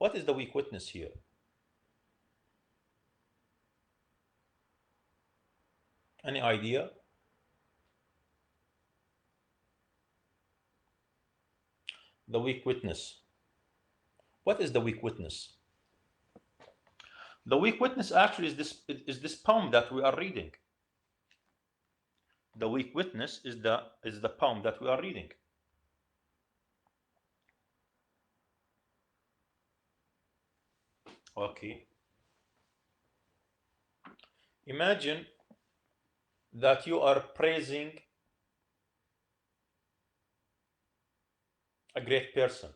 What is the weak witness here? Any idea? The weak witness. What is the weak witness? The weak witness actually is this poem that we are reading. The weak witness is the poem that we are reading. Okay. Imagine that you are praising a great person.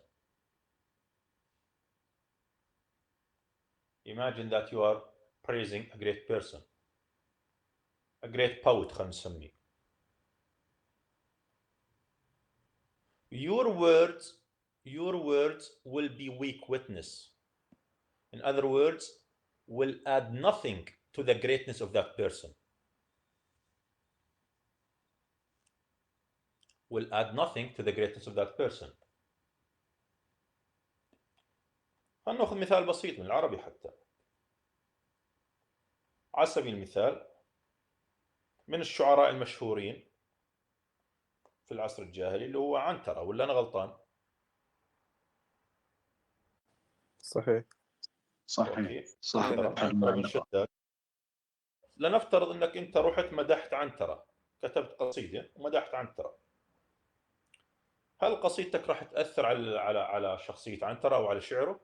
Imagine that you are praising a great person, a great poet خلينا نسميه. Your words will be weak witness. In other words, will add nothing to the greatness of that person. Will add nothing to the greatness of that person. خلينا ناخذ مثال بسيط من العربي حتى. على سبيل المثال من الشعراء المشهورين في العصر الجاهلي اللي هو عنترة، ولا أنا غلطان؟ صحيح. أوكي. عنترة بن شداد. لنفترض أنك أنت رحت مدحت عنترة، كتبت قصيدة ومدحت عنترة. هل قصيدتك راح تأثر على شخصية عنترة أو على شعره؟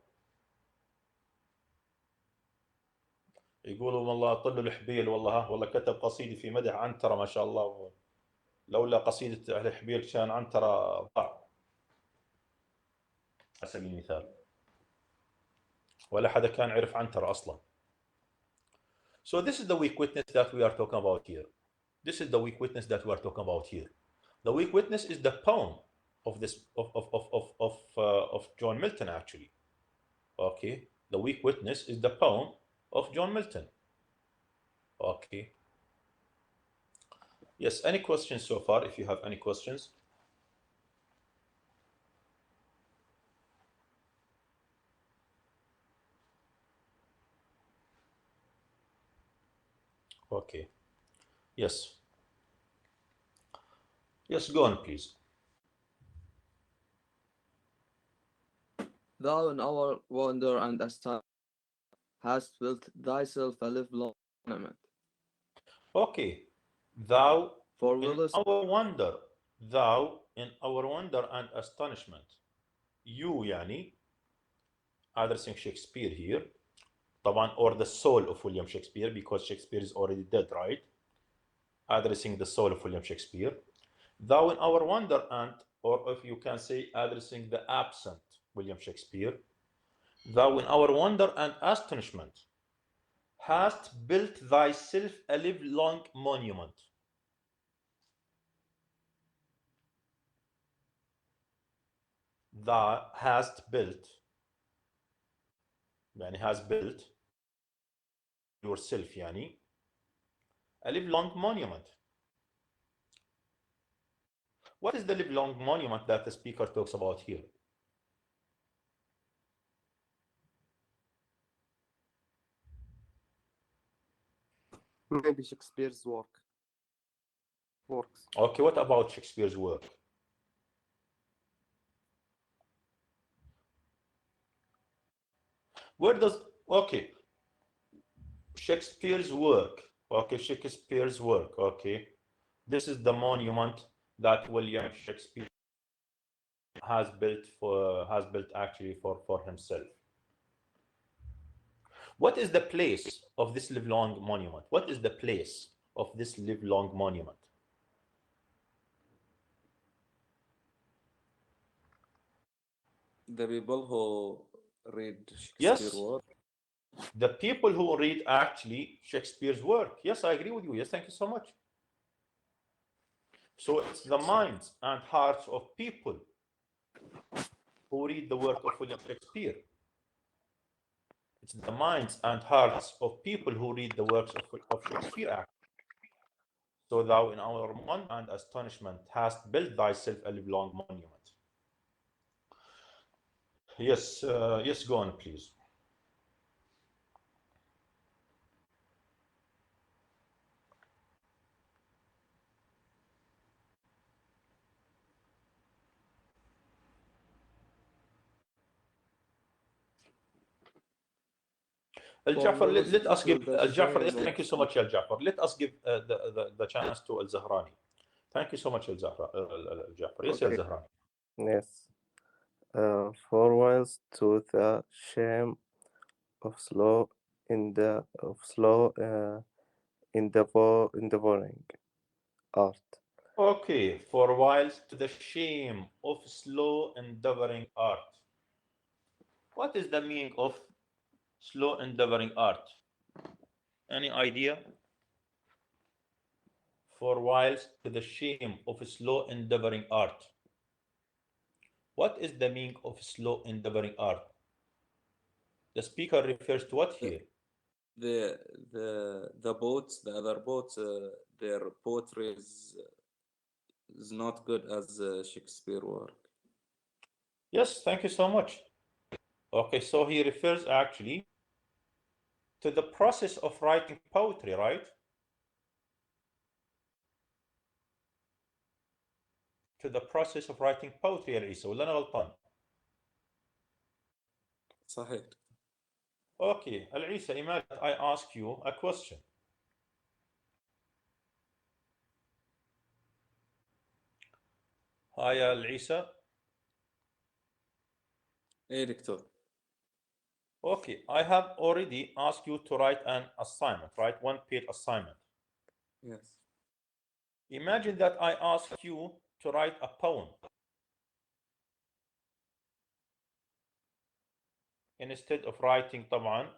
يقولوا والله طلوا الحبيل والله كتب قصيدة في مدح عنترة ما شاء الله، لولا قصيدة الحبيل كان عنترة ضاع. على سبيل المثال. ولا حدا كان عرف عنترة أصلا. So this is the weak witness that we are talking about here. This is the weak witness that we are talking about here. The weak witness is the poem of this of John Milton actually. Okay, the weak witness is the poem of John Milton. Okay. Yes, any questions so far? If you have any questions. Okay. Yes. Yes, go on, please. Thou in our wonder and astonishment hast built thyself a livelong monument. Okay. Thou For in our wonder, thou in our wonder and astonishment. You يعني addressing Shakespeare here. طبعا or the soul of William Shakespeare because Shakespeare is already dead, right? Addressing the soul of William Shakespeare. Thou in our wonder and, or if you can say addressing the absent William Shakespeare. Thou in our wonder and astonishment hast built thyself a livelong monument. Thou hast built, يعني has built yourself يعني a livelong monument. What is the livelong monument that the speaker talks about here? Maybe Shakespeare's works. Okay, what about Shakespeare's work? Where does, okay, Shakespeare's work, okay, Shakespeare's work, okay. This is the monument that William Shakespeare has built actually for himself. What is the place of this livelong monument? What is the place of this livelong monument? The people who read Shakespeare's Yes. work. The people who read actually Shakespeare's work. Yes, I agree with you. Yes, thank you so much. So it's the minds and hearts of people who read the work of William Shakespeare. It's the minds and hearts of people who read the works of Shakespeare. So thou in our wonder and astonishment hast built thyself a livelong monument. Yes, yes, go on, please. Al Jafar, let us give Al Jafar. Thank you so much, Al Jafar. Let us give the chance to Al Zahrani. Thank you so much, Al Jafar. Yes, Al Okay. Zahrani. Yes. 4 whiles to the shame of slow endeavoring art. Okay, for whiles to the shame of slow endeavoring art. What is the meaning of slow endeavoring art? Any idea? For whiles to the shame of slow endeavoring art. What is the meaning of slow endeavoring art? The speaker refers to what here? The boats, the other boats, their poetry is not good as Shakespeare work. Yes, thank you so much. Okay, so he refers actually to the process of writing poetry, right? To the process of writing poetry يا عيسى ولا أنا غلطان؟ صحيح. Okay, Al-Isa, imagine I ask you a question. Hi, Al-Isa. ايه دكتور. Okay, I have already asked you to write an assignment, right? One-page assignment. Yes. Imagine that I ask you to write a poem. Instead of writing طبعا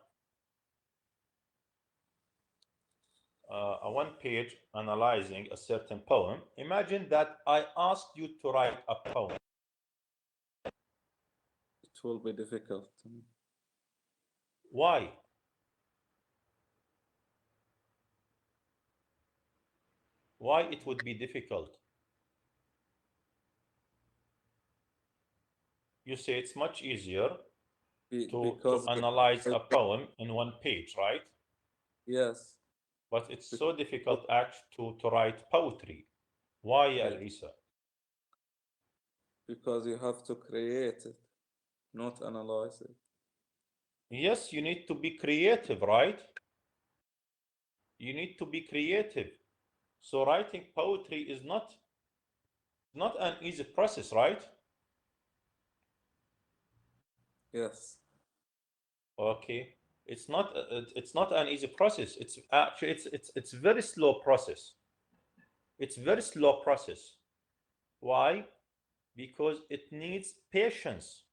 a one-page analyzing a certain poem, imagine that I asked you to write a poem. It will be difficult. Why? Why it would be difficult? You say it's much easier to analyze a poem in one page, right? Yes. But it's so difficult to write poetry. Why, Yeah. Al-Isa? Because you have to create it, not analyze it. Yes, you need to be creative, right? You need to be creative. So writing poetry is not an easy process, right? Yes. Okay. It's not an easy process. It's actually it's very slow process. It's very slow process. Why? Because it needs patience.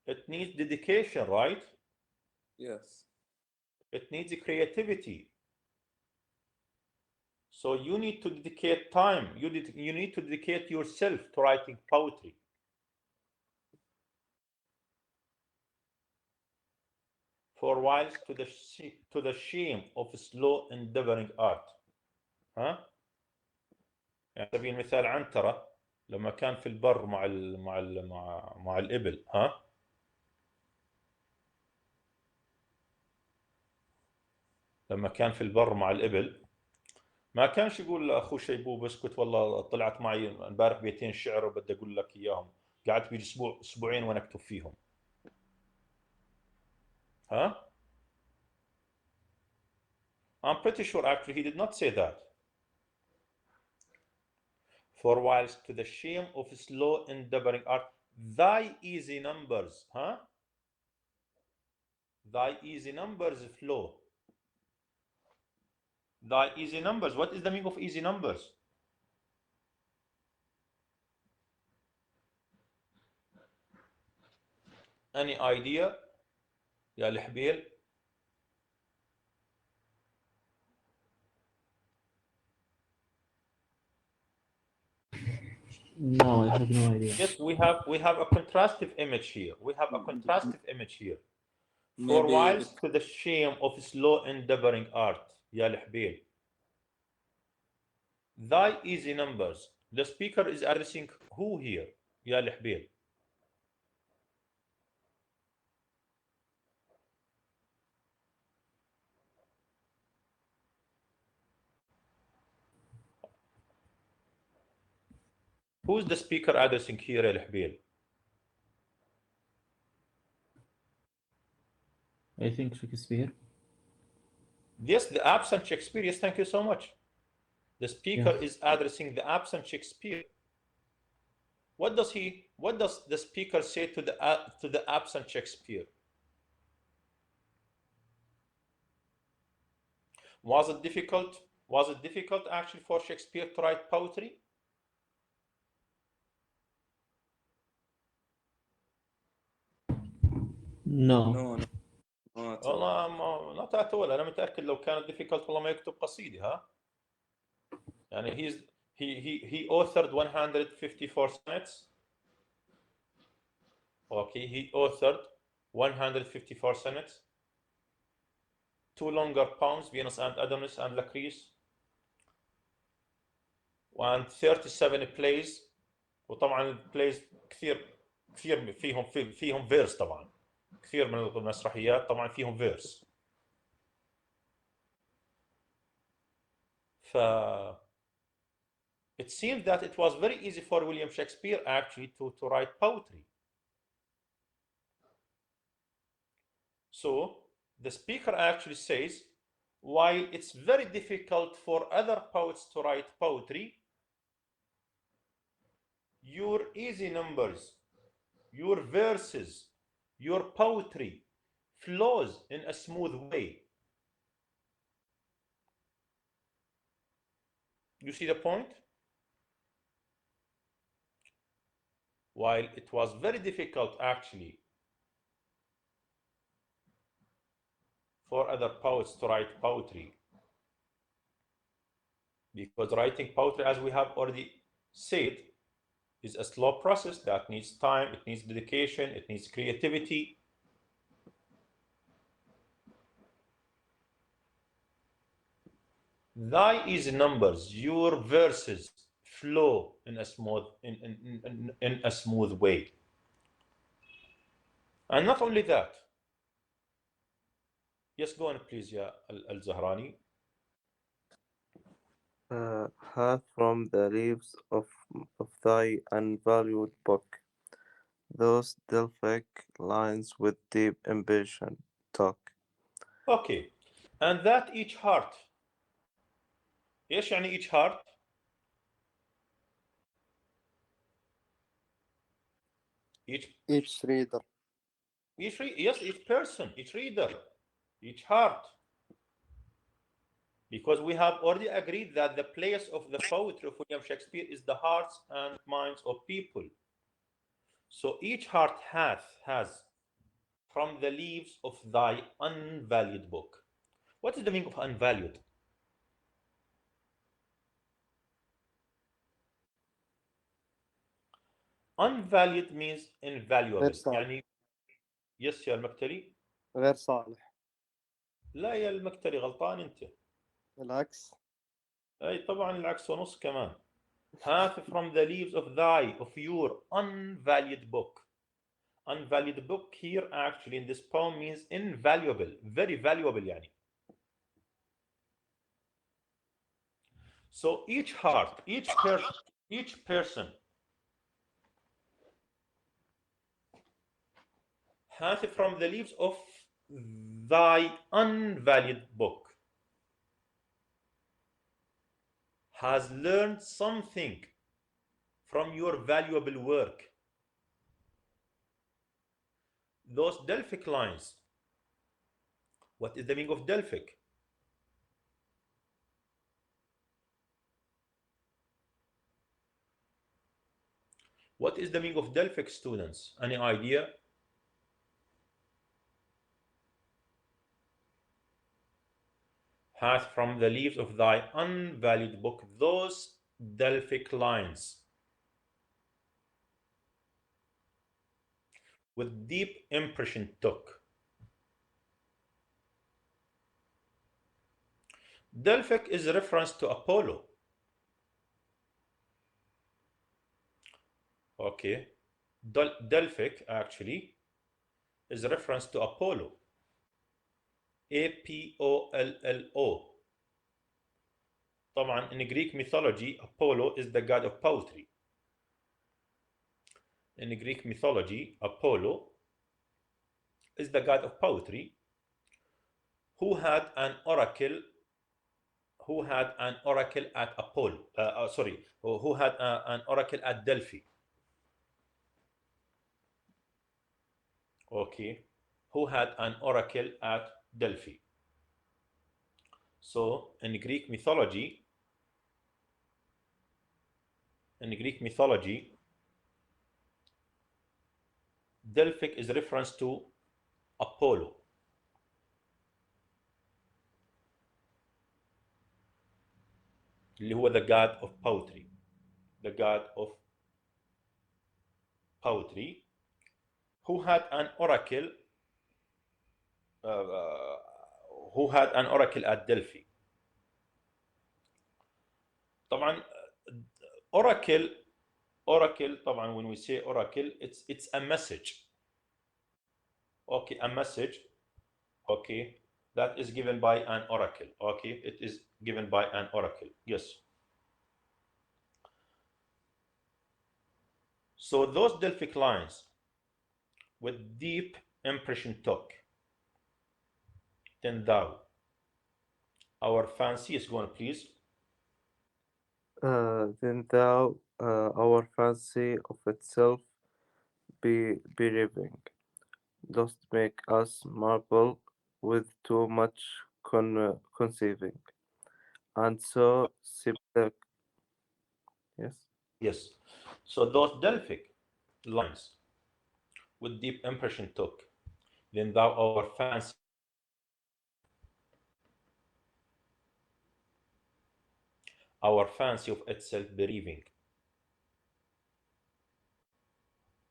It needs dedication, right? Yes. It needs creativity. So you need to dedicate time. You need to dedicate yourself to writing poetry. For whiles to the shame of slow endeavoring art. ها؟ يعني سبيل المثال عنترة لما كان في البر مع الإبل ها؟ لما كان في البر مع الإبل ما كانش يقول لاخوه شيبوب اسكت والله طلعت معي امبارح بيتين شعر وبدي اقول لك اياهم قعدت بيجي اسبوعين وانا اكتب فيهم ها I'm pretty sure actually he did not say that. For whilst to the shame of slow endeavoring art thy easy numbers huh? Thy easy numbers flow. Thy easy numbers, what is the meaning of easy numbers? Any idea يا الحبيل؟ No, I have no idea. Yes, we have a contrastive image here. We have a contrastive image here. For Maybe whilst to the shame of slow endeavoring art يا الحبيل. Thy easy numbers. The speaker is addressing who here يا الحبيل? Who's the speaker addressing here يا الحبيل؟ I think Shakespeare. Yes, the absent Shakespeare. Yes, thank you so much. The speaker is addressing the absent Shakespeare. What does the speaker say to the absent Shakespeare? Was it difficult? Was it difficult actually for Shakespeare to write poetry? No. No, no, not at all. والله not at all. أنا متأكد لو كانت difficult والله ما يكتب قصيدة ها. يعني he authored 154 sonnets. Okay, he authored 154 sonnets. 2 longer poems, Venus and Adonis and Lucrece. and 37 plays. وطبعا البلايز كثير فيهم فيرس طبعا. كثير من المسرحيات طبعا فيهم فيرس. ف it seems that it was very easy for William Shakespeare actually to write poetry. So the speaker actually says, while it's very difficult for other poets to write poetry, your easy numbers, your verses, your poetry flows in a smooth way. You see the point? While it was very difficult actually for other poets to write poetry, because writing poetry, as we have already said, is a slow process that needs time, it needs dedication, it needs creativity. Thy easy numbers, your verses flow in a smooth way. And not only that, yes, go on please, Ya Al-Zahrani. Hath from the leaves of thy unvalued book those Delphic lines with deep ambition talk. Okay, and that each heart. ايش يعني each heart? Each reader. Yes, each person, each reader, each heart. Because we have already agreed that the place of the poetry of William Shakespeare is the hearts and minds of people. So each heart has from the leaves of thy unvalued book. What is the meaning of unvalued? Unvalued means invaluable. غير صالح. يعني يس يا المكتري. غير صالح. لا يا المكتري غلطان انت. بالعكس. اي طبعا العكس ونص كمان. Half from the leaves of your unvalued book. Unvalued book here actually in this poem means invaluable, very valuable يعني. So each heart, each person has from the leaves of thy unvalued book has learned something from your valuable work. Those Delphic lines. What is the meaning of Delphic? What is the meaning of Delphic, students? Any idea? Hath from the leaves of thy unvalued book those Delphic lines with deep impression took. Delphic is a reference to Apollo. Okay, Delphic actually is a reference to Apollo. Apollo. طبعا in Greek mythology Apollo is the god of poetry. In Greek mythology, Apollo is the god of poetry who had an oracle at Apollo. Who had an oracle at Delphi. Okay, who had an oracle at Delphi. So in Greek mythology, Delphic is reference to Apollo. اللي هو the god of poetry, who had an oracle at Delphi. طبعا oracle طبعا when we say oracle, it's a message. Okay, a message. Okay, that is given by an oracle. Okay, it is given by an oracle. Yes. So those Delphic lines with deep impression took, then thou, our fancy is going, please. Then thou, our fancy of itself be bereaving, dost make us marvel with too much conceiving, and so Yes. So those Delphic lines with deep impression took, then thou, our fancy of itself bereaving.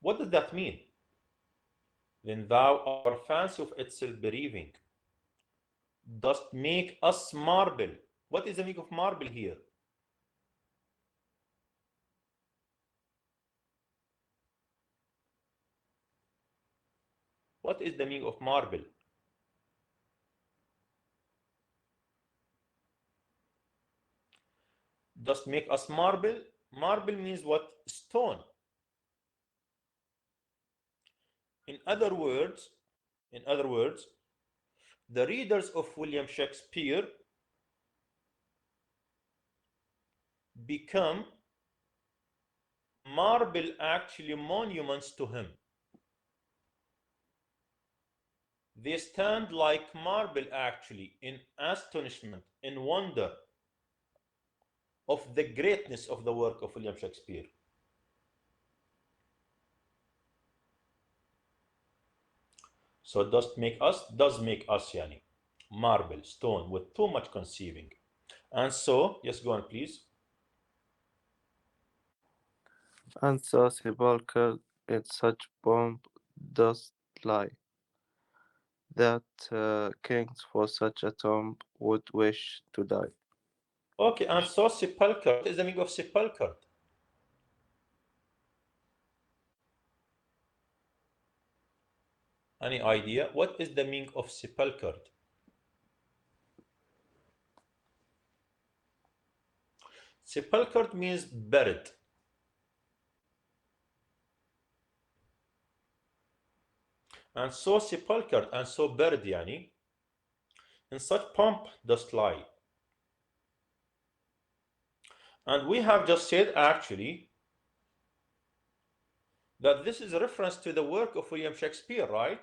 What does that mean? Then thou, our fancy of itself bereaving, dost make us marble. What is the meaning of marble here? What is the meaning of marble? Dost make us marble. Marble means what? Stone. In other words, the readers of William Shakespeare become marble, actually monuments to him. They stand like marble, actually, in astonishment, in wonder of the greatness of the work of William Shakespeare. So does make us yani, marble, stone, with too much conceiving. And so, yes, go on, please. And so sepulchred in such pomp dost lie, that kings for such a tomb would wish to die. Okay, and so sepulchred. What is the meaning of sepulchred? Any idea? What is the meaning of sepulchred? Sepulchred means buried. And so sepulchred and so buried, yani, in such pomp dost lie. And we have just said, actually, that this is a reference to the work of William Shakespeare, right?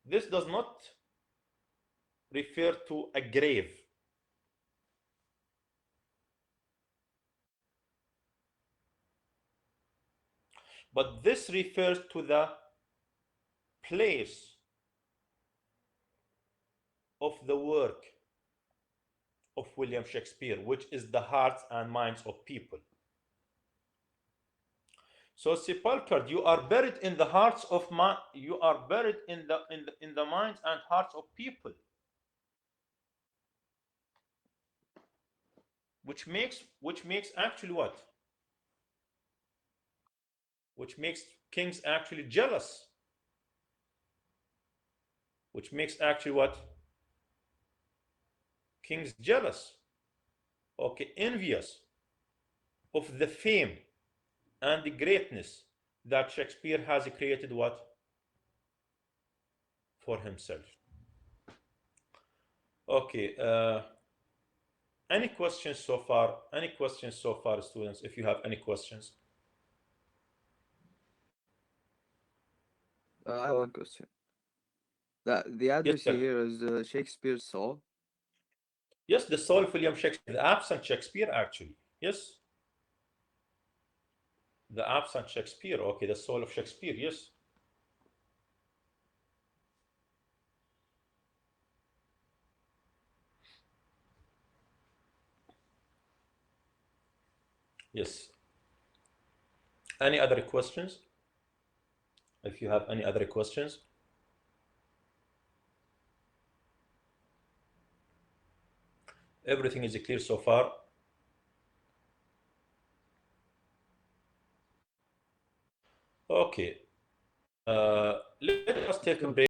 This does not refer to a grave. But this refers to the place of the work of William Shakespeare, which is the hearts and minds of people. So sepulchred, you are buried in the hearts of you are buried in the minds and hearts of people. Which makes actually what? Which makes kings actually jealous. Which makes actually what? Kings jealous. Okay, envious. of the fame and the greatness that Shakespeare has created what? For himself. Okay. Any questions so far? Any questions so far, students? If you have any questions. I have one question. The adversary sir. here is Shakespeare's soul. Yes, the soul of William Shakespeare, the absent Shakespeare, actually. Yes. The absent Shakespeare. Okay, the soul of Shakespeare. Yes. Yes. Any other questions? If you have any other questions. Everything is clear so far. Okay. Let us take a break.